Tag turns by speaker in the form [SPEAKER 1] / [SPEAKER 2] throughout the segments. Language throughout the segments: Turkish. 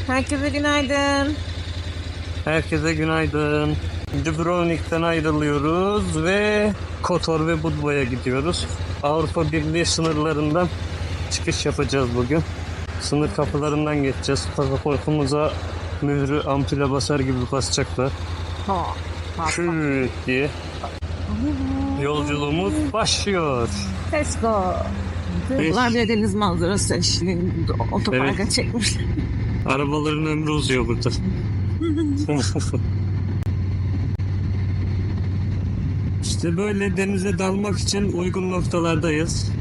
[SPEAKER 1] Herkese günaydın.
[SPEAKER 2] Herkese günaydın. Dubrovnik'ten ayrılıyoruz ve Kotor ve Budva'ya gidiyoruz. Avrupa Birliği sınırlarından çıkış yapacağız bugün. Sınır kapılarından geçeceğiz. Pasaportumuza mührü ampule basar gibi basacaklar. Küt diye. Yolculuğumuz başlıyor.
[SPEAKER 1] Let's go. Bunlar bir deniz manzarası eşliğinde otoparka
[SPEAKER 2] Evet.
[SPEAKER 1] çekmişler.
[SPEAKER 2] Arabaların ömrü uzuyor burada. İşte böyle denize dalmak için uygun noktalardayız.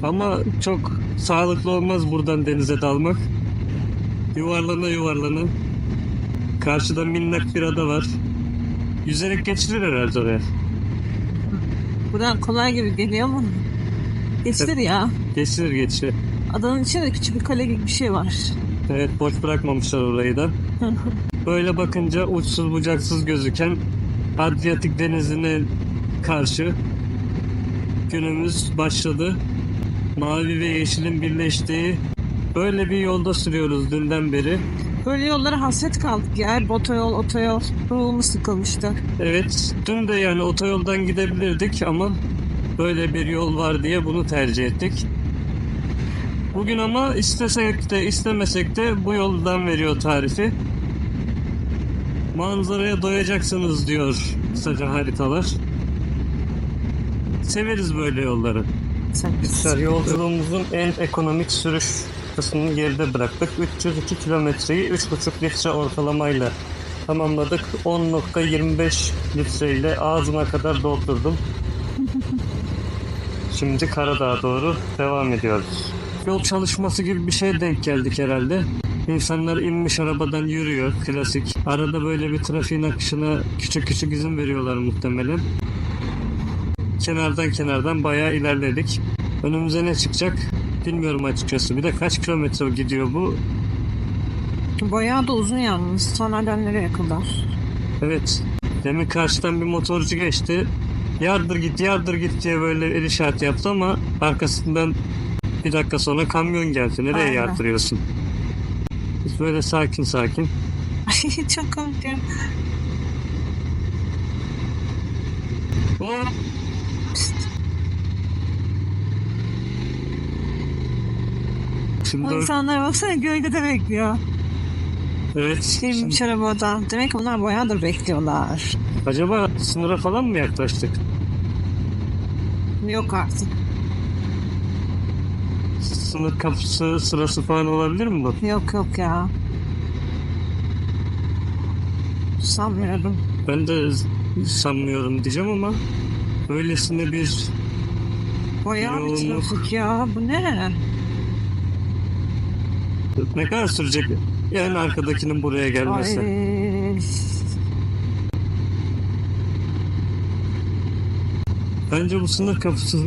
[SPEAKER 2] Ama çok sağlıklı olmaz buradan denize dalmak. Yuvarlana yuvarlana. Karşıda minnak bir ada var. Yüzerek geçilir herhalde oraya.
[SPEAKER 1] Buradan kolay gibi geliyor ama geçtir ya.
[SPEAKER 2] Geçilir geçilir.
[SPEAKER 1] Adanın içinde küçük bir kale gibi bir şey var.
[SPEAKER 2] Evet, boş bırakmamışlar orayı da. Böyle bakınca uçsuz bucaksız gözüken Adriyatik Denizi'ne karşı günümüz başladı. Mavi ve yeşilin birleştiği böyle bir yolda sürüyoruz dünden beri.
[SPEAKER 1] Böyle yollara hasret kaldık ya. Hep otoyol. Ruhumuz sıkılmıştı.
[SPEAKER 2] Evet, dün de yani otoyoldan gidebilirdik ama böyle bir yol var diye bunu tercih ettik. Bugün ama istesek de istemesek de bu yoldan veriyor tarifi. Manzaraya doyacaksınız diyor kısaca haritalar. Severiz böyle yolları. Yolculuğumuzun en ekonomik sürüş kısmını geride bıraktık. 302 kilometreyi 3,5 litre ortalamayla tamamladık. 10,25 litreyle ağzıma kadar doldurdum. Şimdi Karadağ'a doğru devam ediyoruz. Yol çalışması gibi bir şeye denk geldik herhalde. İnsanlar inmiş arabadan yürüyor, klasik. Arada böyle bir trafiğin akışına küçük küçük izin veriyorlar muhtemelen. Kenardan bayağı ilerledik. Önümüze ne çıkacak bilmiyorum açıkçası. Bir de kaç kilometre gidiyor bu?
[SPEAKER 1] Bayağı da uzun yalnız. Sonradan nereye kadar?
[SPEAKER 2] Evet. Demin karşıdan bir motorcu geçti. Yardır git diye böyle el işareti yaptı ama arkasından bir dakika sonra kamyon geldi. Nereye
[SPEAKER 1] Aynen.
[SPEAKER 2] yardırıyorsun? Biz böyle sakin.
[SPEAKER 1] Ay çok komik ya.
[SPEAKER 2] Şimdi
[SPEAKER 1] O insanlar baksana gölgede bekliyor.
[SPEAKER 2] evet.
[SPEAKER 1] Girmiş arabadan. Demek ki onlar bayağıdır bekliyorlar.
[SPEAKER 2] Acaba sınıra falan mı yaklaştık?
[SPEAKER 1] Yok artık.
[SPEAKER 2] Sınır kapısı sırası falan olabilir mi bu?
[SPEAKER 1] Yok ya. Sanmıyorum.
[SPEAKER 2] Ben de sanmıyorum diyeceğim ama öylesine bir
[SPEAKER 1] Bayağı bir
[SPEAKER 2] yoğunluk.
[SPEAKER 1] trafik ya. Bu ne?
[SPEAKER 2] Ne kadar sürecek? Yani arkadakinin buraya gelmesi.
[SPEAKER 1] Ay.
[SPEAKER 2] Bence bu sınır kapısı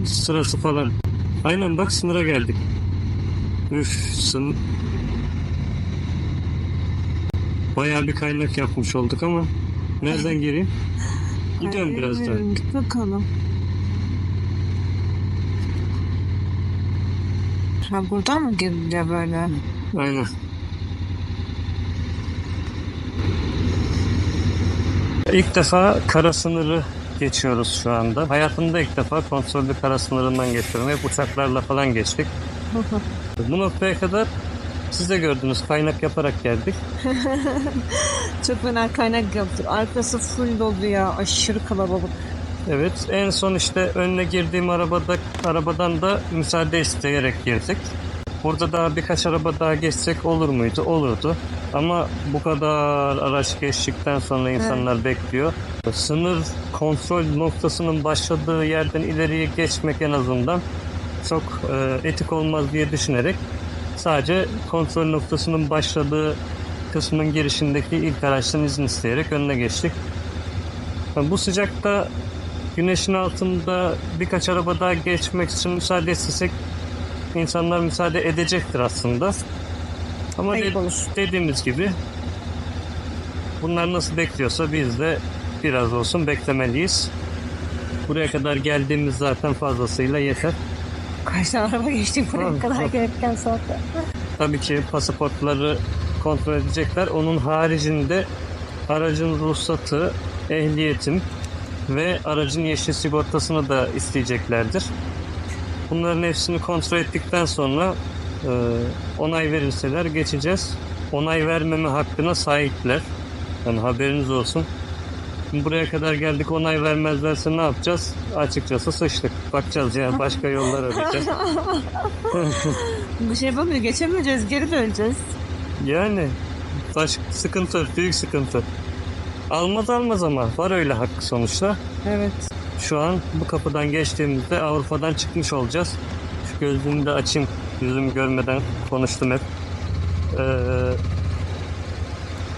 [SPEAKER 2] sırası falan. Aynen bak sınıra geldik. Üf bayağı bir kaynak yapmış olduk ama nereden gireyim? Gidiyorum
[SPEAKER 1] Ay,
[SPEAKER 2] biraz daha.
[SPEAKER 1] Git bakalım. Ha buradan mı giriliyor böyle?
[SPEAKER 2] Aynen. İlk defa kara sınırı geçiyoruz şu anda. Hayatımda ilk defa kontrollü kara sınırından geçiyorum. Hep uçaklarla falan geçtik. Bu noktaya kadar siz de gördünüz, kaynak yaparak geldik.
[SPEAKER 1] Çok fena kaynak yaptık. Arkası full dolu ya. Aşırı kalabalık.
[SPEAKER 2] Evet, en son işte önüne girdiğim arabadan da müsaade isteyerek girdik. Burada daha birkaç araba daha geçsek olur muydu? Olurdu. Ama bu kadar araç geçtikten sonra insanlar bekliyor. Sınır kontrol noktasının başladığı yerden ileriye geçmek en azından çok etik olmaz diye düşünerek sadece kontrol noktasının başladığı kısmın girişindeki ilk araçtan izin isteyerek önüne geçtik. Bu sıcakta güneşin altında birkaç araba daha geçmek için müsaade istesek insanlar müsaade edecektir aslında. Ama dediğimiz gibi bunlar nasıl bekliyorsa biz de biraz olsun beklemeliyiz. Buraya kadar geldiğimiz zaten fazlasıyla yeter.
[SPEAKER 1] Kaç tane araba geçti buraya kadar gereken saatte.
[SPEAKER 2] Tabii ki pasaportları kontrol edecekler. Onun haricinde aracın ruhsatı, ehliyetim ve aracın yeşil sigortasını da isteyeceklerdir. Bunların hepsini kontrol ettikten sonra onay verirseler geçeceğiz. Onay vermeme hakkına sahipler. Yani haberiniz olsun. Buraya kadar geldik, onay vermezlerse ne yapacağız? Açıkçası sıçtık. Bakacağız yani, başka yollar arayacağız.
[SPEAKER 1] Bir şey yapamıyor. Geçemeyeceğiz. Geri döneceğiz.
[SPEAKER 2] Yani sıkıntı, büyük sıkıntı. Almaz ama var öyle hakkı sonuçta.
[SPEAKER 1] Evet.
[SPEAKER 2] Şu an bu kapıdan geçtiğimizde Avrupa'dan çıkmış olacağız. Şu gözlüğümü de açayım. Yüzümü görmeden konuştum hep.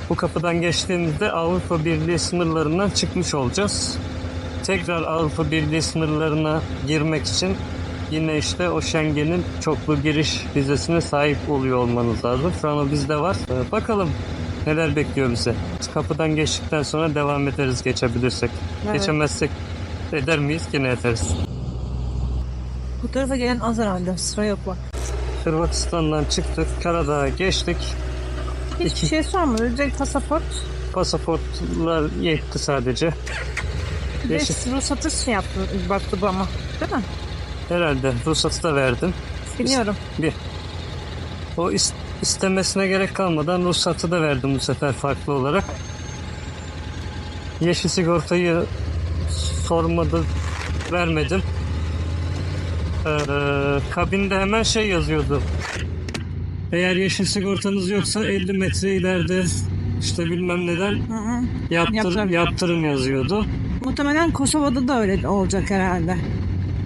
[SPEAKER 2] Bu kapıdan geçtiğimizde Avrupa Birliği sınırlarından çıkmış olacağız. Tekrar Avrupa Birliği sınırlarına girmek için yine işte o Schengen'in çoklu giriş vizesine sahip oluyor olmanız lazım. Şu an o bizde var. Bakalım neler bekliyor bize. Kapıdan geçtikten sonra devam ederiz geçebilirsek.
[SPEAKER 1] Evet.
[SPEAKER 2] Geçemezsek eder miyiz? Yine ederiz.
[SPEAKER 1] Bu tarafa gelen az herhalde. Sıra yok bak.
[SPEAKER 2] Hırvatistan'dan çıktık. Karadağ'a geçtik.
[SPEAKER 1] Hiçbir şey sormadı. Direkt pasaport.
[SPEAKER 2] Pasaportlar yetti sadece. Yeşil. Herhalde ruhsatı da verdim.
[SPEAKER 1] Biliyorum.
[SPEAKER 2] O istemesine gerek kalmadan ruhsatı da verdim bu sefer farklı olarak. Yeşil sigortayı sormadı, vermedim. Kabinde hemen şey yazıyordu. Eğer yeşil sigortanız yoksa 50 metre ileride işte bilmem neden yaptırın yazıyordu.
[SPEAKER 1] Muhtemelen Kosova'da da öyle olacak herhalde.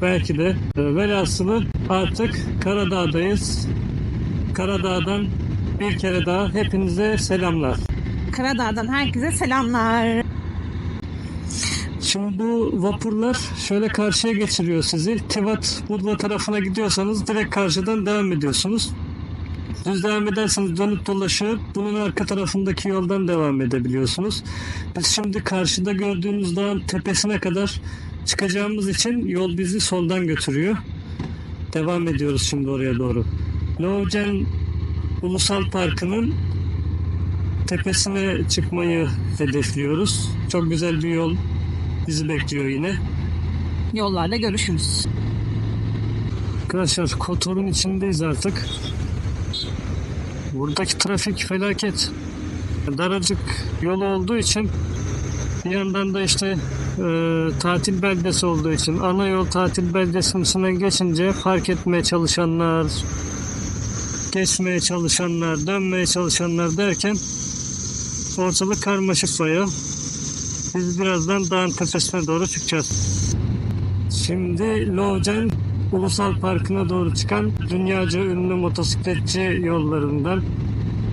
[SPEAKER 2] Belki de. Velhasılı artık Karadağ'dayız. Karadağ'dan bir kere daha hepinize selamlar.
[SPEAKER 1] Karadağ'dan herkese selamlar.
[SPEAKER 2] Şimdi bu vapurlar şöyle karşıya geçiriyor sizi. Tivat, Budva tarafına gidiyorsanız direkt karşıdan devam ediyorsunuz. Düz devam ederseniz dönüp dolaşıp bunun arka tarafındaki yoldan devam edebiliyorsunuz. Biz şimdi karşıda gördüğünüz dağın tepesine kadar çıkacağımız için yol bizi soldan götürüyor. Devam ediyoruz şimdi oraya doğru. Lovćen Ulusal Parkı'nın tepesine çıkmayı hedefliyoruz. Çok güzel bir yol bizi bekliyor yine.
[SPEAKER 1] Yollarda görüşürüz.
[SPEAKER 2] Arkadaşlar Kotor'un içindeyiz artık. Buradaki trafik felaket. Daracık yol olduğu için bir yandan da işte tatil beldesi olduğu için ana yol tatil beldesinin içine geçince fark etmeye çalışanlar, geçmeye çalışanlar, dönmeye çalışanlar derken ortalık karmaşık bayağı. Biz birazdan dağın tepesine doğru çıkacağız. Şimdi Lovćen Ulusal Parkı'na doğru çıkan dünyaca ünlü motosikletçi yollarından,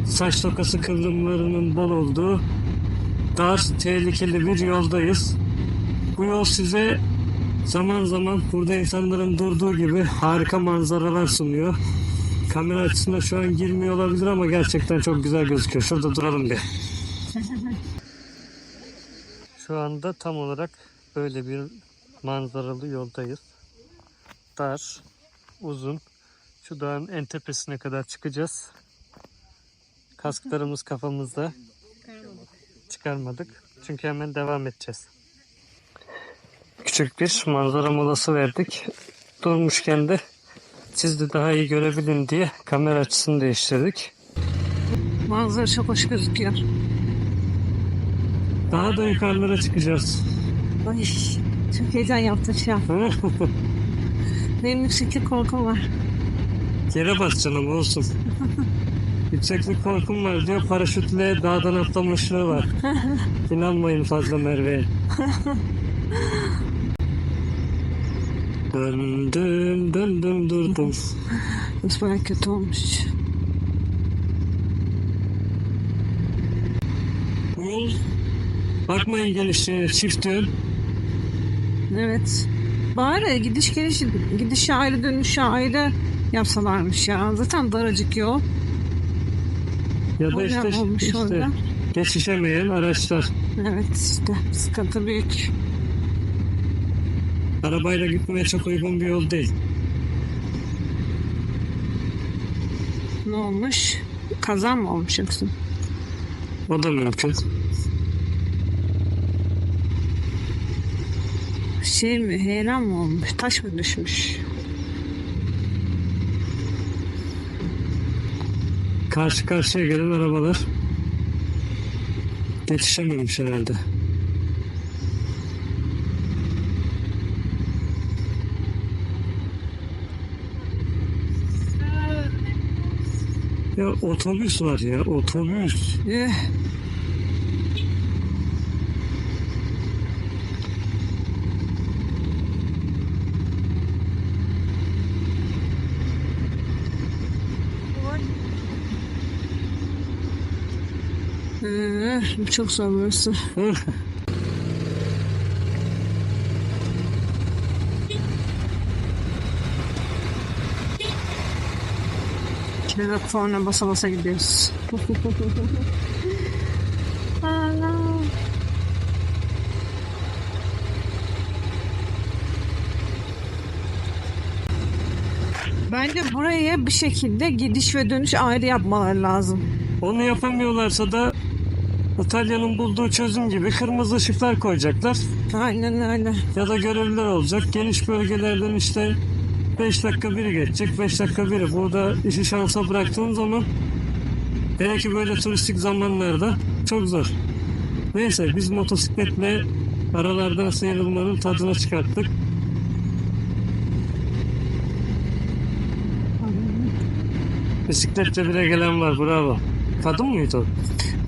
[SPEAKER 2] saç tokası kıvrımlarının bol olduğu dar, tehlikeli bir yoldayız. Bu yol size zaman zaman burada insanların durduğu gibi harika manzaralar sunuyor. Kamera açısına şu an girmiyor olabilir ama gerçekten çok güzel gözüküyor. Şurada duralım bir. Şu anda tam olarak böyle bir manzaralı yoldayız. Dar, uzun. Şu dağın en tepesine kadar çıkacağız. Kasklarımız kafamızda. Çıkarmadık. Çünkü hemen devam edeceğiz. Küçük bir manzara molası verdik. Durmuşken de siz de daha iyi görebilin diye kamera açısını değiştirdik.
[SPEAKER 1] Manzara çok hoş gözüküyor.
[SPEAKER 2] Daha da yukarılara çıkacağız.
[SPEAKER 1] Ay, çok heyecan yaptım şu an. Benim yükseklik korkum var.
[SPEAKER 2] Yere basacaksın ama olsun. Yükseklik korkum var diyor. Paraşütle dağdan atlamışlığı var. İnanmayın fazla Merve'ye. Döndüm durdum.
[SPEAKER 1] Bu bayağı kötü olmuş.
[SPEAKER 2] Bu yol bakmayın genişliğine, çift yön.
[SPEAKER 1] Evet. Bari gidişi ayrı, dönüşü ayrı yapsalarmış ya. Zaten daracık yol.
[SPEAKER 2] Ya da işte geçişemeyen araçlar.
[SPEAKER 1] Evet işte sıkıntı büyük.
[SPEAKER 2] Arabayla gitmeye çok uygun bir yol değil.
[SPEAKER 1] Ne olmuş? Kaza mı olmuş yoksa?
[SPEAKER 2] O da mümkün.
[SPEAKER 1] Şey mi, heyelan mı olmuş? Taş mı düşmüş?
[SPEAKER 2] Karşı karşıya gelen arabalar yetişememiş herhalde. Ya otobüs var ya, otobüs.
[SPEAKER 1] Çok zor burası. Şöyle korna basa basa gidiyoruz. Bence buraya bir şekilde gidiş ve dönüş ayrı yapmaları lazım.
[SPEAKER 2] Onu yapamıyorlarsa da İtalya'nın bulduğu çözüm gibi kırmızı ışıklar koyacaklar.
[SPEAKER 1] Aynen öyle.
[SPEAKER 2] Ya da görevliler olacak. Geniş bölgelerden işte 5 dakika biri geçecek, 5 dakika biri. Burada işi şansa bıraktığın zaman belki böyle turistik zamanlarda çok zor. Neyse biz motosikletle aralardan sıyrılmanın tadını çıkarttık. Bisikletle bile gelen var, bravo. Kadın mıydı o?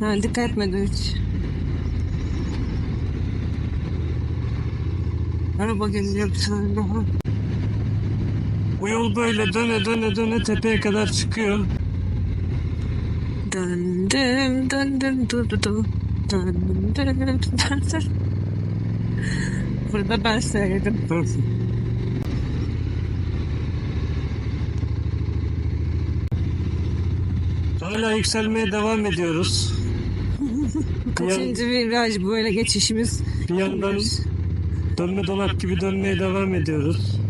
[SPEAKER 1] Ha, dikkat etmedim hiç. Araba geliyor bir tane daha.
[SPEAKER 2] Bu yol böyle döne döne döne tepeye kadar çıkıyor.
[SPEAKER 1] Döndüm döndüm durdum. Döndüm döndüm döndüm. Burada ben söyledim.
[SPEAKER 2] Hala yükselmeye devam ediyoruz.
[SPEAKER 1] Kaçıncı viraj böyle geçişimiz.
[SPEAKER 2] Bir yandan dönme dolap gibi dönmeye devam ediyoruz.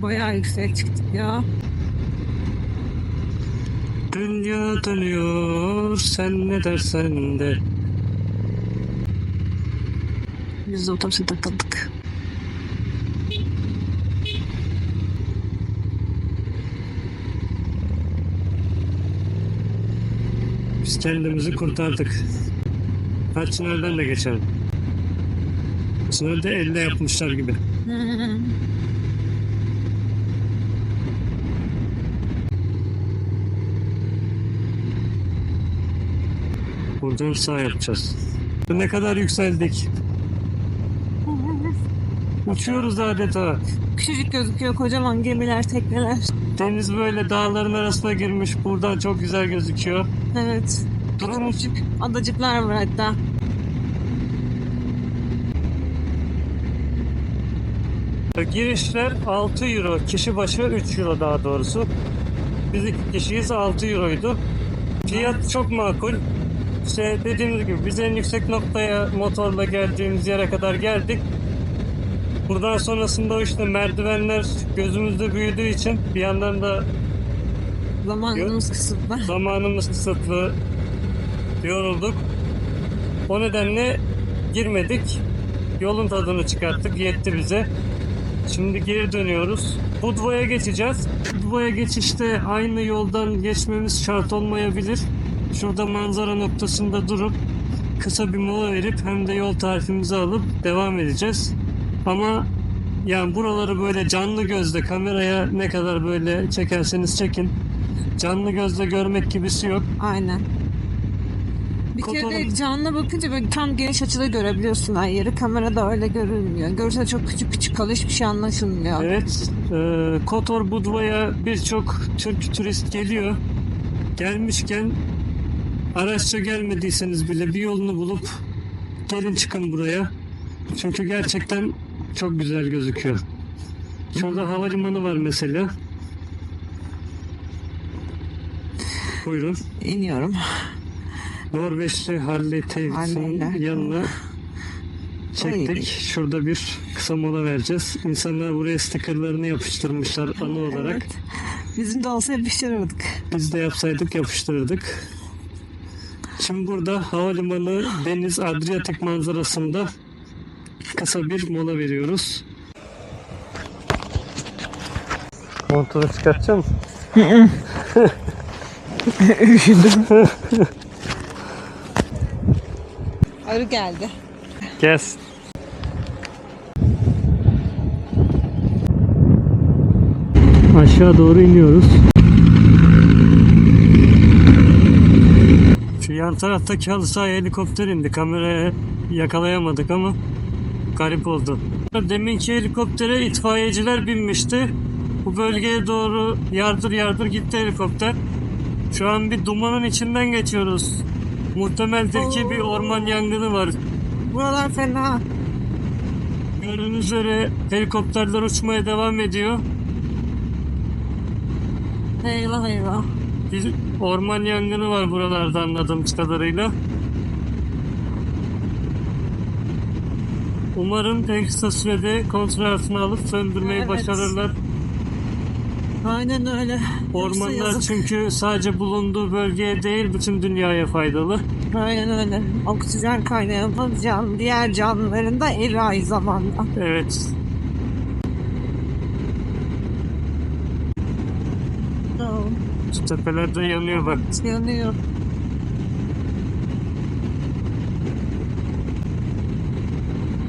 [SPEAKER 1] Bayağı yükseğe çıktık ya.
[SPEAKER 2] Dünya dönüyor, sen ne dersen de.
[SPEAKER 1] Biz de otobüse takıldık.
[SPEAKER 2] Biz kendimizi kurtardık. Kaç tünelden de geçelim. Tünelde elle yapmışlar gibi. Buradan sağ yapacağız. Ne kadar yükseldik. Uçuyoruz adeta.
[SPEAKER 1] Küçücük gözüküyor kocaman gemiler, tekneler.
[SPEAKER 2] Deniz böyle dağların arasına girmiş. Buradan çok güzel gözüküyor.
[SPEAKER 1] Evet.
[SPEAKER 2] Durun.
[SPEAKER 1] Küçük adacıklar var hatta.
[SPEAKER 2] Girişler 6 euro. Kişi başı 3 euro daha doğrusu. Biz 2 kişiyiz, 6 euroydu. Fiyat çok makul. İşte dediğimiz gibi biz en yüksek noktaya motorla geldiğimiz yere kadar geldik. Buradan sonrasında işte merdivenler gözümüzde büyüdüğü için bir yandan da
[SPEAKER 1] Zamanımız kısıtlı.
[SPEAKER 2] zamanımız kısıtlı, yorulduk. O nedenle girmedik. Yolun tadını çıkarttık, yetti bize. Şimdi geri dönüyoruz. Budva'ya geçeceğiz. Budva'ya geçişte aynı yoldan geçmemiz şart olmayabilir. Şurada manzara noktasında durup kısa bir mola verip hem de yol tarifimizi alıp devam edeceğiz. Ama yani buraları böyle canlı gözle kameraya ne kadar böyle çekerseniz çekin. Canlı gözle görmek gibisi yok.
[SPEAKER 1] Aynen. Bir kere canlı bakınca böyle tam geniş açıda görebiliyorsun her yeri. Kamerada öyle görünmüyor. Görse çok küçük küçük kalıyor, hiçbir şey anlaşılmıyor.
[SPEAKER 2] Evet. Kotor Budva'ya birçok Türk turist geliyor. Gelmişken araçla gelmediyseniz bile bir yolunu bulup gelin çıkın buraya. Çünkü gerçekten çok güzel gözüküyor. Şurada havalimanı var mesela. Buyurun.
[SPEAKER 1] İniyorum.
[SPEAKER 2] Norveçli Harley Davidson'ın yanına çektik. Şurada bir kısa mola vereceğiz. İnsanlar buraya stikerlerini yapıştırmışlar anı olarak.
[SPEAKER 1] Evet. Bizim de olsa yapıştırırdık.
[SPEAKER 2] Biz de yapsaydık yapıştırırdık. Şimdi burada havalimanı deniz Adriyatik manzarasında kısa bir mola veriyoruz. Montunu çıkartacak mısın?
[SPEAKER 1] Üşüdüm. Arı geldi.
[SPEAKER 2] Gelsin. Aşağı doğru iniyoruz. Şu yan taraftaki halı sahaya helikopter indi. Kameraya yakalayamadık ama garip oldu. Deminki helikoptere itfaiyeciler binmişti. Bu bölgeye doğru yardır yardır gitti helikopter. Şu an bir dumanın içinden geçiyoruz. Muhtemeldir ki bir orman yangını var.
[SPEAKER 1] Buralar fena.
[SPEAKER 2] Gördüğünüz üzere helikopterler uçmaya devam ediyor.
[SPEAKER 1] Eyvah eyvah.
[SPEAKER 2] Bir orman yangını var buralarda anladığımız kadarıyla. Umarım en kısa sürede kontrol altına alıp söndürmeyi
[SPEAKER 1] Evet.
[SPEAKER 2] başarırlar.
[SPEAKER 1] Aynen öyle.
[SPEAKER 2] Ormanlar
[SPEAKER 1] Yoksa yazık.
[SPEAKER 2] çünkü sadece bulunduğu bölgeye değil bütün dünyaya faydalı.
[SPEAKER 1] Aynen öyle. Oksijen kaynağı diğer canlıların da evi aynı zamanda.
[SPEAKER 2] Evet. Şu tepelerde yanıyor bak.
[SPEAKER 1] Yanıyor.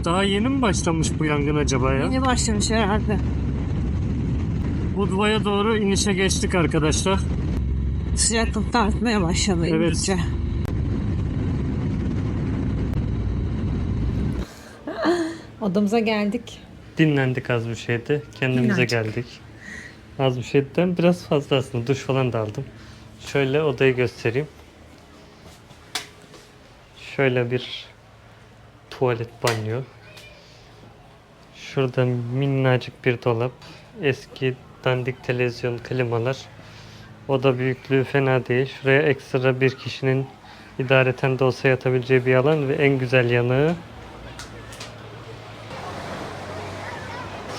[SPEAKER 2] Daha yeni mi başlamış bu yangın acaba ya?
[SPEAKER 1] Yeni başlamış herhalde.
[SPEAKER 2] Budva'ya doğru inişe geçtik arkadaşlar.
[SPEAKER 1] Sıcaklık da artmaya başladı
[SPEAKER 2] Evet.
[SPEAKER 1] iyice. Odamıza geldik.
[SPEAKER 2] Dinlendik az bir şeyde. Kendimize
[SPEAKER 1] Dinlendik.
[SPEAKER 2] geldik. Az bir şeyden biraz fazla aslında. Duş falan da aldım. Şöyle odayı göstereyim. Şöyle bir tuvalet banyo. Şurada minnacık bir dolap. Eski dandik televizyon, klimalar. Oda büyüklüğü fena değil. Şuraya ekstra bir kişinin idareten de olsa yatabileceği bir alan ve en güzel yanı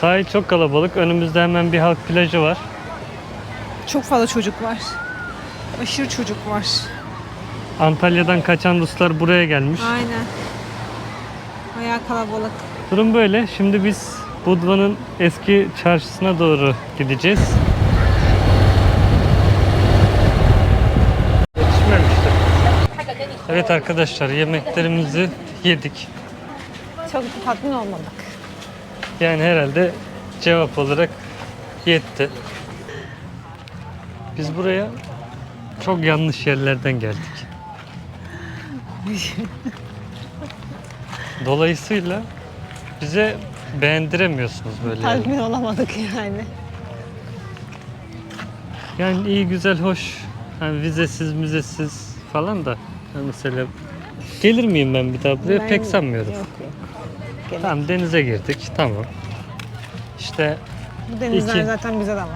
[SPEAKER 2] sahil çok kalabalık. Önümüzde hemen bir halk plajı var.
[SPEAKER 1] Çok fazla çocuk var. Aşırı çocuk var.
[SPEAKER 2] Antalya'dan kaçan Ruslar buraya gelmiş.
[SPEAKER 1] Aynen. Bayağı kalabalık.
[SPEAKER 2] Durum böyle. Şimdi biz Budva'nın eski çarşısına doğru gideceğiz. Yetişmemişti. Evet arkadaşlar yemeklerimizi yedik.
[SPEAKER 1] Çok tatmin olmadık.
[SPEAKER 2] Yani herhalde cevap olarak yetti. Biz buraya çok yanlış yerlerden geldik. Dolayısıyla bize beğendiremiyorsunuz böyle.
[SPEAKER 1] Tatmin olamadık yani.
[SPEAKER 2] Yani iyi güzel hoş. Yani vizesiz müzesiz falan da. Yani mesela gelir miyim ben bir daha buraya pek sanmıyorum.
[SPEAKER 1] Yok yok. Gerek.
[SPEAKER 2] Tamam denize girdik tamam. İşte
[SPEAKER 1] Bu denizler
[SPEAKER 2] İki.
[SPEAKER 1] zaten bize de var.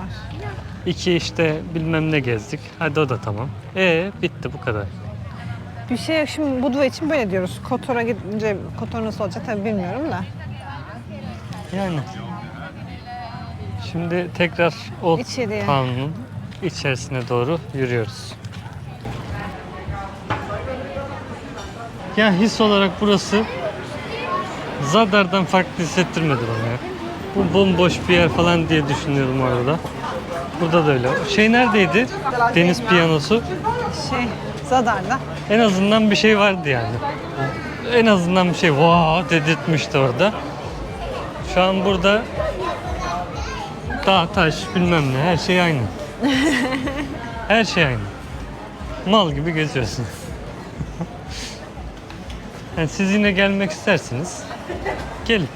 [SPEAKER 2] iki işte bilmem ne gezdik. Hadi o da tamam. Bitti bu kadar.
[SPEAKER 1] Bir şey şimdi Budva için böyle diyoruz. Kotor'a gidince Kotor nasıl olacak tabii bilmiyorum da.
[SPEAKER 2] Yani. Şimdi tekrar Old
[SPEAKER 1] İçeriye.
[SPEAKER 2] Town'un içerisine doğru yürüyoruz. Ya his olarak burası Zadar'dan farklı hissettirmedi bana ya. Bu bomboş bir yer falan diye düşünüyorum orada. Burada da öyle. Şey neredeydi? Deniz piyanosu.
[SPEAKER 1] Zadar'da.
[SPEAKER 2] En azından bir şey vardı yani. En azından bir şey dedirtmişti orada. Şu an burada dağ, taş, bilmem ne her şey aynı. Her şey aynı. Mal gibi geziyorsun. Yani siz yine gelmek isterseniz gelin.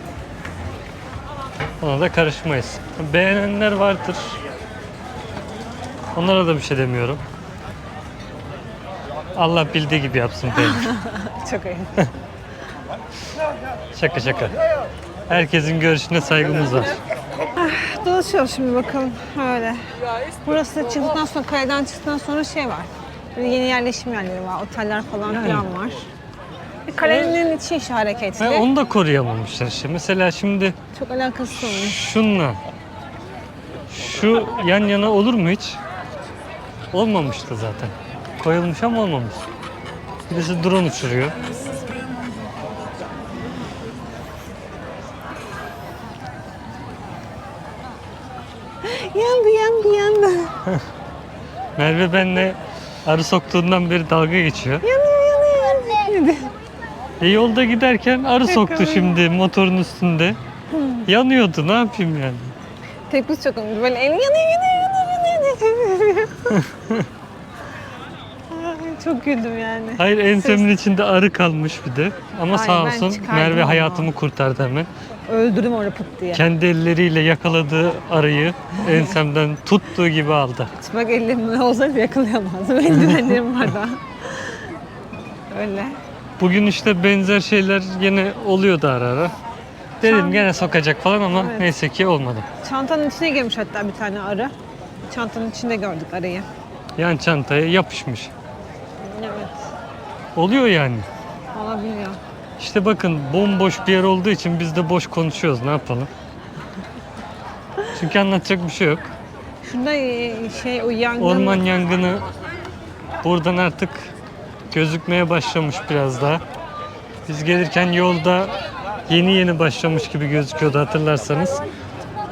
[SPEAKER 2] Ona da karışmayız. Beğenenler vardır. Onlara da bir şey demiyorum. Allah bildiği gibi yapsın benim.
[SPEAKER 1] Çok iyi.
[SPEAKER 2] Şaka şaka. Herkesin görüşüne saygımız var.
[SPEAKER 1] Dolaşıyoruz şimdi bakalım. Öyle. Burası çıktıktan sonra, kaleden çıktıktan sonra şey var. Böyle yeni yerleşim yerleri var. Oteller falan filan var. Kalenin içi iş hareketli.
[SPEAKER 2] Onu da koruyamamışlar işte. Mesela şimdi
[SPEAKER 1] Çok alakasız olmuş.
[SPEAKER 2] şunla şu yan yana olur mu hiç? Olmamıştı zaten. Koyulmuş ama olmamış. Birisi drone uçuruyor.
[SPEAKER 1] Yandı.
[SPEAKER 2] Merve benle arı soktuğundan beri dalga geçiyor.
[SPEAKER 1] Yanıyor.
[SPEAKER 2] Yolda giderken arı soktu şimdi motorun üstünde. Yanıyordu, ne yapayım yani?
[SPEAKER 1] Tepkisi çok olmuş. Böyle elim yanıyor. Çok güldüm yani.
[SPEAKER 2] Hayır, ensemin içinde arı kalmış bir de. Ama
[SPEAKER 1] Ay,
[SPEAKER 2] sağ
[SPEAKER 1] ben
[SPEAKER 2] olsun
[SPEAKER 1] çıkardım
[SPEAKER 2] Merve
[SPEAKER 1] ama.
[SPEAKER 2] hayatımı kurtardı hemen.
[SPEAKER 1] Öldürdüm orada pıt diye.
[SPEAKER 2] Kendi elleriyle yakaladığı arıyı ensemden tuttuğu gibi aldı.
[SPEAKER 1] Bak ellerim olsaydı yakalayamazdım. Eldivenlerim var daha. Öyle.
[SPEAKER 2] Bugün işte benzer şeyler yine oluyordu ara ara. Dedim gene sokacak falan ama
[SPEAKER 1] Evet.
[SPEAKER 2] neyse ki olmadı.
[SPEAKER 1] Çantanın içine girmiş hatta bir tane arı. Çantanın içinde gördük arıyı.
[SPEAKER 2] Yan çantaya yapışmış.
[SPEAKER 1] Evet.
[SPEAKER 2] Oluyor yani.
[SPEAKER 1] Olabiliyor.
[SPEAKER 2] İşte bakın, bomboş bir yer olduğu için biz de boş konuşuyoruz, ne yapalım. Çünkü anlatacak bir şey yok.
[SPEAKER 1] Şurada o yangın...
[SPEAKER 2] Orman yangını buradan artık gözükmeye başlamış biraz daha. Biz gelirken yolda yeni başlamış gibi gözüküyordu, hatırlarsanız.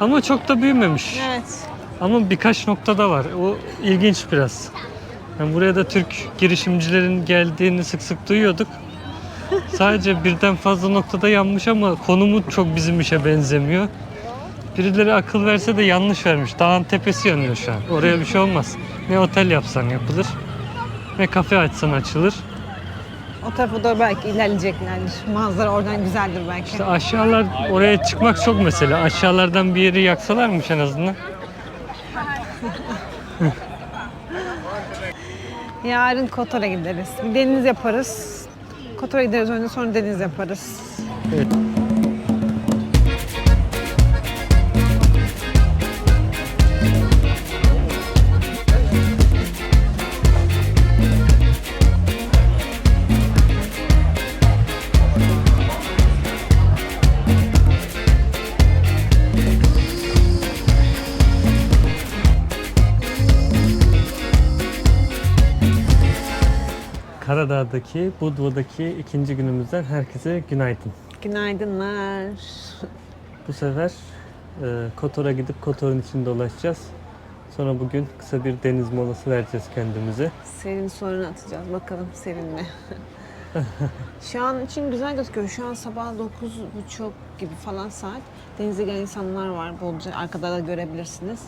[SPEAKER 2] Ama çok da büyümemiş.
[SPEAKER 1] Evet.
[SPEAKER 2] Ama birkaç noktada var. O ilginç biraz. Yani buraya da Türk girişimcilerin geldiğini sık sık duyuyorduk. Sadece birden fazla noktada yanmış ama konumu çok bizim işe benzemiyor. Birileri akıl verse de yanlış vermiş. Dağın tepesi yanıyor şu an. Oraya bir şey olmaz. Ne otel yapsan yapılır, ne kafe açsan açılır.
[SPEAKER 1] O tarafa doğru belki ilerleyeceklerdir. Manzara oradan güzeldir belki.
[SPEAKER 2] İşte aşağılar, oraya çıkmak çok mesele. Aşağılardan bir yeri yaksalarmış en azından.
[SPEAKER 1] Yarın Kotor'a gideriz. Bir deniz yaparız. Kotor'a gideriz önce, sonra deniz yaparız.
[SPEAKER 2] Evet. Karadağ'daki, Budva'daki ikinci günümüzden herkese günaydın.
[SPEAKER 1] Günaydınlar.
[SPEAKER 2] Bu sefer Kotor'a gidip Kotor'un içinde dolaşacağız. Sonra bugün kısa bir deniz molası vereceğiz kendimize.
[SPEAKER 1] Serin sorunu atacağız. Bakalım serin mi? Şu an için güzel gözüküyor. Şu an sabah 9.30 gibi falan saat. Denize gelen insanlar var bolca. Arkada da görebilirsiniz.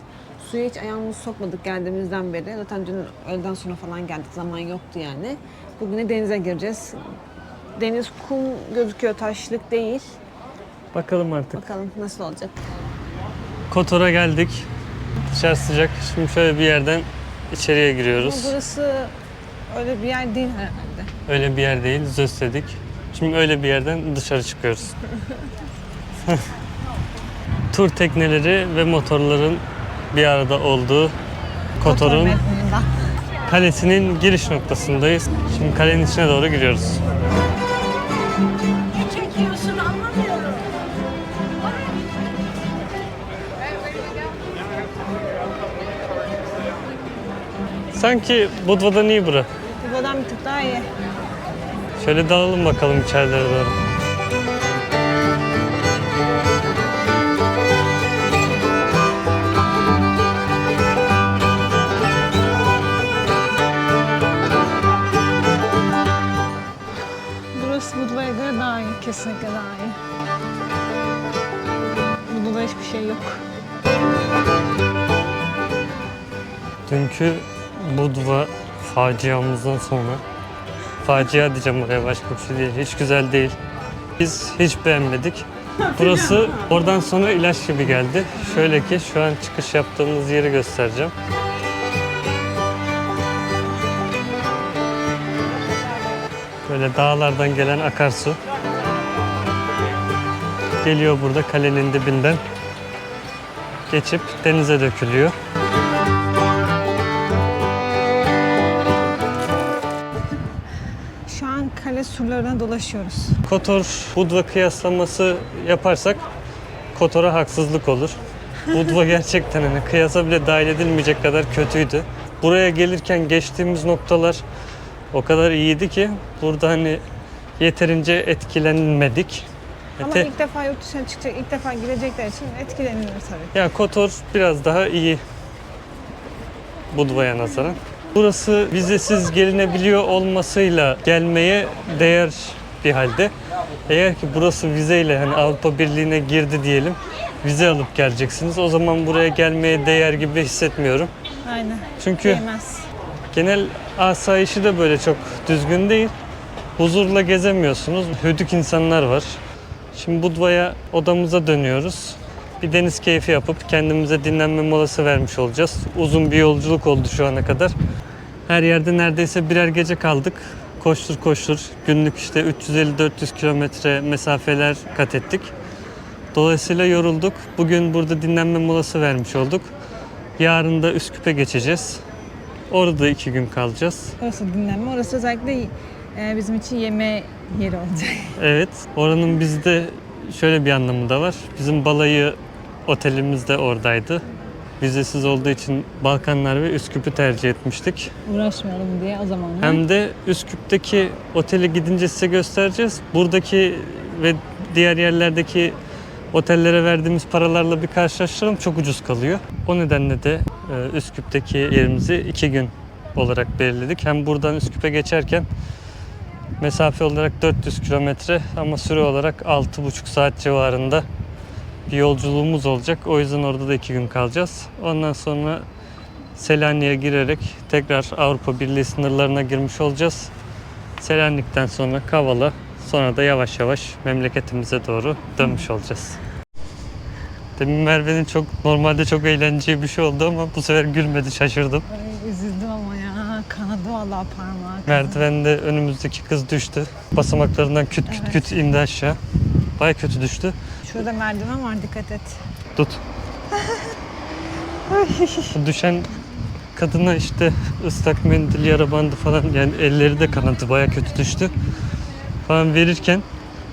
[SPEAKER 1] Suya hiç ayağımızı sokmadık geldiğimizden beri. Zaten dün öğleden sonra falan geldik. Zaman yoktu yani. Bugün de denize gireceğiz. Deniz kum gözüküyor. Taşlık değil.
[SPEAKER 2] Bakalım artık.
[SPEAKER 1] Bakalım nasıl olacak.
[SPEAKER 2] Kotor'a geldik. Dışarı sıcak. Şimdi şöyle bir yerden içeriye
[SPEAKER 1] Ama
[SPEAKER 2] giriyoruz.
[SPEAKER 1] burası öyle bir yer değil herhalde.
[SPEAKER 2] Öyle bir yer değil, Zöstedik. Şimdi öyle bir yerden dışarı çıkıyoruz. Tur tekneleri ve motorların bir arada olduğu Kotor'un
[SPEAKER 1] mevsiminde.
[SPEAKER 2] kalesinin giriş noktasındayız. Şimdi kalenin içine doğru giriyoruz.
[SPEAKER 3] Çekiyorsun anlamıyorum.
[SPEAKER 2] Sanki Budva'dan iyi bura.
[SPEAKER 1] Buradan bir tık daha iyi.
[SPEAKER 2] Şöyle dağılalım bakalım içerilere doğru.
[SPEAKER 1] Burası Budva'ya göre daha iyi. Kesinlikle daha iyi. Budva'da hiçbir şey yok.
[SPEAKER 2] Dünkü Budva faciamızdan sonra, facia diyeceğim oraya, başka bir şey değil. Hiç güzel değil. Biz hiç beğenmedik. Burası oradan sonra ilaç gibi geldi. Şöyle ki şu an çıkış yaptığımız yeri göstereceğim. Böyle dağlardan gelen akarsu. Geliyor burada kalenin dibinden. Geçip denize dökülüyor.
[SPEAKER 1] Şu an kale deniz surlarına dolaşıyoruz.
[SPEAKER 2] Kotor Budva kıyaslaması yaparsak Kotor'a haksızlık olur. Budva gerçekten hani kıyasa bile dahil edilmeyecek kadar kötüydü. Buraya gelirken geçtiğimiz noktalar o kadar iyiydi ki burada hani yeterince etkilenmedik.
[SPEAKER 1] Ama ilk defa yurt dışına çıkacak, ilk defa girecekler için etkilenilir tabii.
[SPEAKER 2] Ya Kotor biraz daha iyi Budva'ya nazaran. Burası vizesiz gelinebiliyor olmasıyla gelmeye değer bir halde. Eğer ki burası vizeyle hani Avrupa Birliği'ne girdi diyelim, vize alıp geleceksiniz. O zaman buraya gelmeye değer gibi hissetmiyorum.
[SPEAKER 1] Aynen.
[SPEAKER 2] Çünkü
[SPEAKER 1] Değmez.
[SPEAKER 2] genel asayişi de böyle çok düzgün değil. Huzurla gezemiyorsunuz. Hödük insanlar var. Şimdi Budva'ya odamıza dönüyoruz. Bir deniz keyfi yapıp kendimize dinlenme molası vermiş olacağız. Uzun bir yolculuk oldu şu ana kadar. Her yerde neredeyse birer gece kaldık. Koştur koştur günlük işte 350-400 kilometre mesafeler kat ettik. Dolayısıyla yorulduk. Bugün burada dinlenme molası vermiş olduk. Yarın da Üsküp'e geçeceğiz. Orada 2 gün kalacağız.
[SPEAKER 1] Orası dinlenme, orası özellikle bizim için yeme yeri olacak.
[SPEAKER 2] Evet, oranın bizde şöyle bir anlamı da var. Bizim balayı otelimiz de oradaydı. Vizesiz olduğu için Balkanlar ve Üsküp'ü tercih etmiştik.
[SPEAKER 1] Uğraşmayalım diye o zaman.
[SPEAKER 2] Hem de Üsküp'teki otele gidince size göstereceğiz. Buradaki ve diğer yerlerdeki otellere verdiğimiz paralarla bir karşılaştıralım. Çok ucuz kalıyor. O nedenle de Üsküp'teki yerimizi 2 gün olarak belirledik. Hem buradan Üsküp'e geçerken mesafe olarak 400 kilometre ama süre olarak 6,5 saat civarında bir yolculuğumuz olacak. O yüzden orada da 2 gün kalacağız. Ondan sonra Selanik'e girerek tekrar Avrupa Birliği sınırlarına girmiş olacağız. Selanik'ten sonra Kavala, sonra da yavaş yavaş memleketimize doğru dönmüş olacağız. Demin Merve'nin normalde çok eğlenceli bir şey oldu ama bu sefer gülmedi, şaşırdım.
[SPEAKER 1] Ay, üzüldüm ama ya. Kanadı vallahi parmağı.
[SPEAKER 2] Merdivende önümüzdeki kız düştü. Basamaklarından küt küt küt indi aşağı. Baya kötü düştü.
[SPEAKER 1] Şurada merdiven var, dikkat et.
[SPEAKER 2] Tut. Bu düşen kadına işte ıslak mendil, yara bandı falan, yani elleri de kanadı, baya kötü düştü. Falan verirken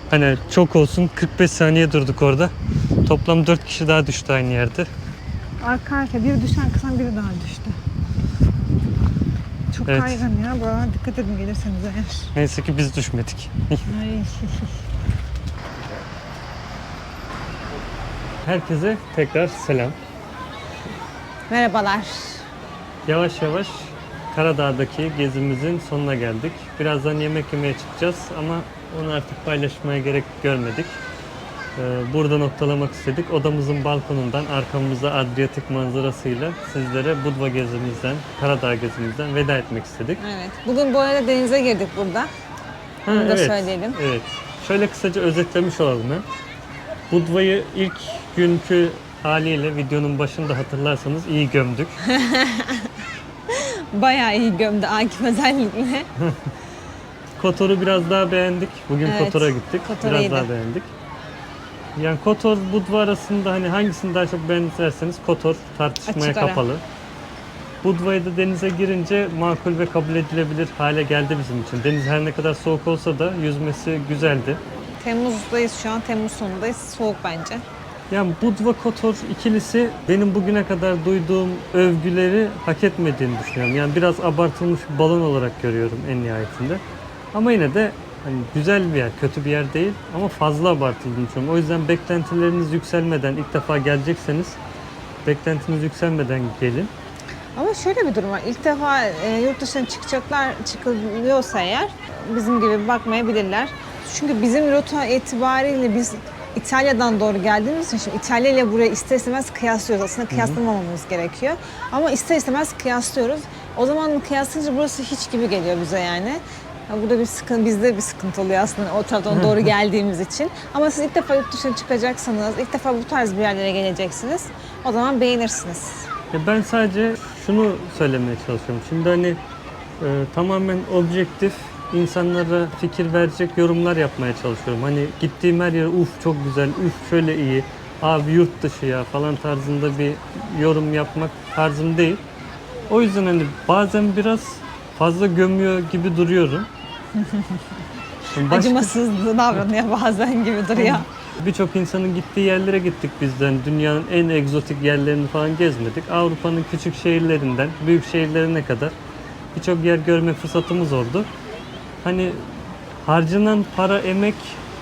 [SPEAKER 2] hani çok olsun 45 saniye durduk orada. Toplam 4 kişi daha düştü aynı yerde.
[SPEAKER 1] Arka arkaya bir düşen kızan biri daha düştü. Çok
[SPEAKER 2] Evet.
[SPEAKER 1] kaygan ya. Buralara dikkat edin gelirseniz eğer.
[SPEAKER 2] Neyse ki biz düşmedik.
[SPEAKER 1] Ay.
[SPEAKER 2] Herkese tekrar selam.
[SPEAKER 1] Merhabalar.
[SPEAKER 2] Yavaş yavaş Karadağ'daki gezimizin sonuna geldik. Birazdan yemek yemeye çıkacağız ama onu artık paylaşmaya gerek görmedik. Burada noktalamak istedik. Odamızın balkonundan arkamızda Adriyatik manzarasıyla sizlere Budva gezimizden, Karadağ gezimizden veda etmek istedik.
[SPEAKER 1] Evet. Bugün bu arada denize girdik burada. Onu da söyleyelim.
[SPEAKER 2] Evet. Şöyle kısaca özetlemiş olalım hem. Budva'yı ilk günkü haliyle videonun başında hatırlarsanız iyi gömdük.
[SPEAKER 1] Bayağı iyi gömdü Akif özellikle.
[SPEAKER 2] Kotor'u biraz daha beğendik. Bugün
[SPEAKER 1] Evet,
[SPEAKER 2] Kotor'a gittik.
[SPEAKER 1] Kotor
[SPEAKER 2] biraz
[SPEAKER 1] iyiydi.
[SPEAKER 2] daha beğendik. Yani Kotor, Budva arasında hani hangisini daha çok beğenirseniz Kotor tartışmaya
[SPEAKER 1] Açık ara.
[SPEAKER 2] kapalı. Budva'yı da denize girince makul ve kabul edilebilir hale geldi bizim için. Deniz her ne kadar soğuk olsa da yüzmesi güzeldi.
[SPEAKER 1] Temmuz'dayız şu an. Temmuz sonundayız. Soğuk bence.
[SPEAKER 2] Yani Budva Kotor ikilisi benim bugüne kadar duyduğum övgüleri hak etmediğini düşünüyorum. Yani biraz abartılmış bir balon olarak görüyorum en nihayetinde. Ama yine de hani güzel bir yer, kötü bir yer değil ama fazla abartıldığını düşünüyorum. O yüzden beklentileriniz yükselmeden, ilk defa gelecekseniz beklentiniz yükselmeden gelin.
[SPEAKER 1] Ama şöyle bir durum var. İlk defa yurt dışına çıkılıyorsa eğer bizim gibi bakmayabilirler. Çünkü bizim rota itibariyle biz İtalya'dan doğru geldiğimiz için şimdi İtalya ile burayı ister istemez kıyaslıyoruz. Aslında kıyaslamamamız gerekiyor. Ama ister istemez kıyaslıyoruz. O zaman kıyaslayınca burası hiç gibi geliyor bize yani. Burada bir sıkıntı, bizde bir sıkıntı oluyor aslında o taraftan doğru geldiğimiz için. Ama siz ilk defa yurt dışına çıkacaksanız, ilk defa bu tarz bir yerlere geleceksiniz. O zaman beğenirsiniz.
[SPEAKER 2] Ben sadece şunu söylemeye çalışıyorum. Şimdi hani tamamen objektif insanlara fikir verecek yorumlar yapmaya çalışıyorum. Hani gittiğim her yere uf çok güzel, uf şöyle iyi, abi yurt dışı ya falan tarzında bir yorum yapmak tarzım değil. O yüzden hani bazen biraz fazla gömüyor gibi duruyorum. Başka-
[SPEAKER 1] acımasız davranıyor bazen gibi duruyor.
[SPEAKER 2] Birçok insanın gittiği yerlere gittik bizden. Dünyanın en egzotik yerlerini falan gezmedik. Avrupa'nın küçük şehirlerinden büyük şehirlerine kadar birçok yer görme fırsatımız oldu. Hani harcanan para, emek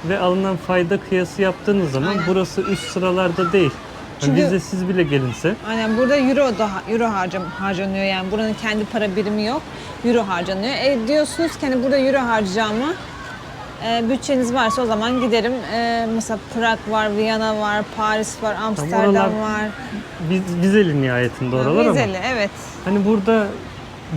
[SPEAKER 2] ve alınan fayda kıyası yaptığınız zaman
[SPEAKER 1] Aynen.
[SPEAKER 2] burası üst sıralarda değil.
[SPEAKER 1] Çünkü-
[SPEAKER 2] Vizesiz bile gelinse
[SPEAKER 1] Aynen burada euro harcanıyor yani buranın kendi para birimi yok. Euro harcanıyor. Diyorsunuz ki hani burada euro harcayacağımı bütçeniz varsa o zaman giderim. Mesela Prag var, Viyana var, Paris var, Amsterdam
[SPEAKER 2] oralar
[SPEAKER 1] var.
[SPEAKER 2] vizeli nihayetinde oralar ama
[SPEAKER 1] Vizeli, evet.
[SPEAKER 2] hani burada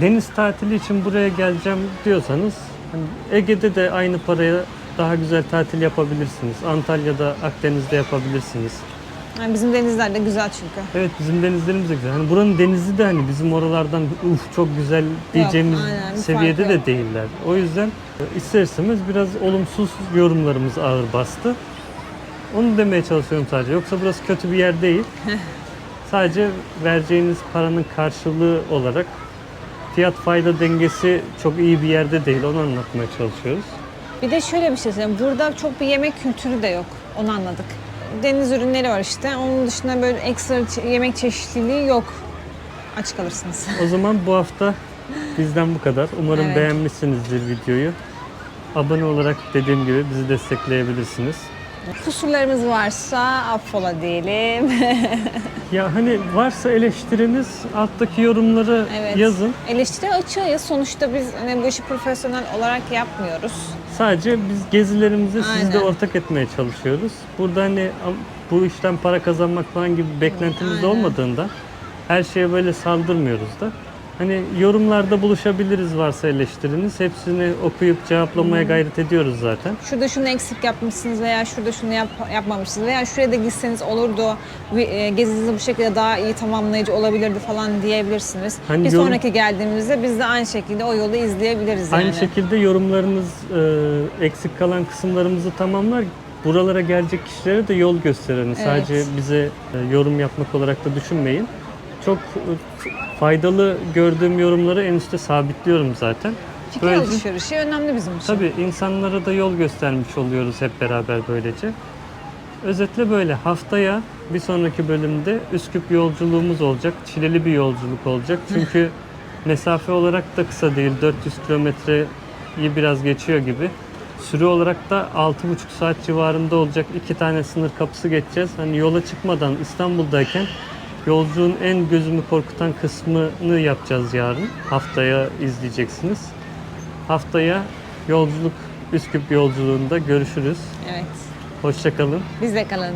[SPEAKER 2] deniz tatili için buraya geleceğim diyorsanız hani Ege'de de aynı paraya daha güzel tatil yapabilirsiniz. Antalya'da, Akdeniz'de yapabilirsiniz.
[SPEAKER 1] Yani bizim denizler de güzel çünkü.
[SPEAKER 2] Evet, bizim denizlerimiz de güzel. Hani buranın denizi de hani bizim oralardan çok güzel diyeceğimiz
[SPEAKER 1] aynen, bir
[SPEAKER 2] seviyede
[SPEAKER 1] farkı
[SPEAKER 2] de
[SPEAKER 1] yok.
[SPEAKER 2] değiller. O yüzden ister istemez biraz olumsuz yorumlarımız ağır bastı. Onu demeye çalışıyorum sadece. Yoksa burası kötü bir yer değil. Sadece vereceğiniz paranın karşılığı olarak fiyat fayda dengesi çok iyi bir yerde değil. Onu anlatmaya çalışıyoruz.
[SPEAKER 1] Bir de şöyle bir şey söyleyeyim. Burada çok bir yemek kültürü de yok. Onu anladık. Deniz ürünleri var işte. Onun dışında böyle ekstra yemek çeşitliliği yok. Aç kalırsınız.
[SPEAKER 2] O zaman bu hafta bizden bu kadar. Umarım
[SPEAKER 1] Evet.
[SPEAKER 2] beğenmişsinizdir videoyu. Abone olarak dediğim gibi bizi destekleyebilirsiniz.
[SPEAKER 1] Kusurlarımız varsa affola diyelim.
[SPEAKER 2] Ya hani varsa eleştiriniz alttaki yorumları
[SPEAKER 1] Evet.
[SPEAKER 2] yazın.
[SPEAKER 1] Eleştiri açığız. Sonuçta biz hani bu işi profesyonel olarak yapmıyoruz.
[SPEAKER 2] Sadece biz gezilerimizi sizle
[SPEAKER 1] Aynen.
[SPEAKER 2] ortak etmeye çalışıyoruz. Burada hani bu işten para kazanmak falan gibi bir beklentimiz de
[SPEAKER 1] Aynen.
[SPEAKER 2] olmadığında her şeye böyle saldırmıyoruz da. Hani yorumlarda buluşabiliriz varsa eleştiriniz. Hepsini okuyup cevaplamaya gayret ediyoruz zaten.
[SPEAKER 1] Şurada şunu eksik yapmışsınız veya şurada şunu yapmamışsınız veya şuraya da gitseniz olurdu. Gezinizi bu şekilde daha iyi tamamlayıcı olabilirdi falan diyebilirsiniz.
[SPEAKER 2] Hani
[SPEAKER 1] bir
[SPEAKER 2] yorum-
[SPEAKER 1] sonraki geldiğimizde biz de aynı şekilde o yolu izleyebiliriz yani.
[SPEAKER 2] Aynı şekilde yorumlarınız eksik kalan kısımlarımızı tamamlar. Buralara gelecek kişilere de yol gösterin. Sadece bize yorum yapmak olarak da düşünmeyin. Çok faydalı gördüğüm yorumları en üstte sabitliyorum zaten.
[SPEAKER 1] Fikir alışverişi önemli bizim için.
[SPEAKER 2] Tabii insanlara da yol göstermiş oluyoruz hep beraber böylece. Özetle böyle haftaya bir sonraki bölümde Üsküp yolculuğumuz olacak. Çileli bir yolculuk olacak. Çünkü mesafe olarak da kısa değil. 400 kilometreyi biraz geçiyor gibi. Süre olarak da 6,5 saat civarında olacak. 2 tane sınır kapısı geçeceğiz. Hani yola çıkmadan İstanbul'dayken yolculuğun en gözümü korkutan kısmını yapacağız yarın. Haftaya izleyeceksiniz. Haftaya Üsküp yolculuğunda görüşürüz.
[SPEAKER 1] Evet.
[SPEAKER 2] Hoşça kalın.
[SPEAKER 1] Bizle kalın.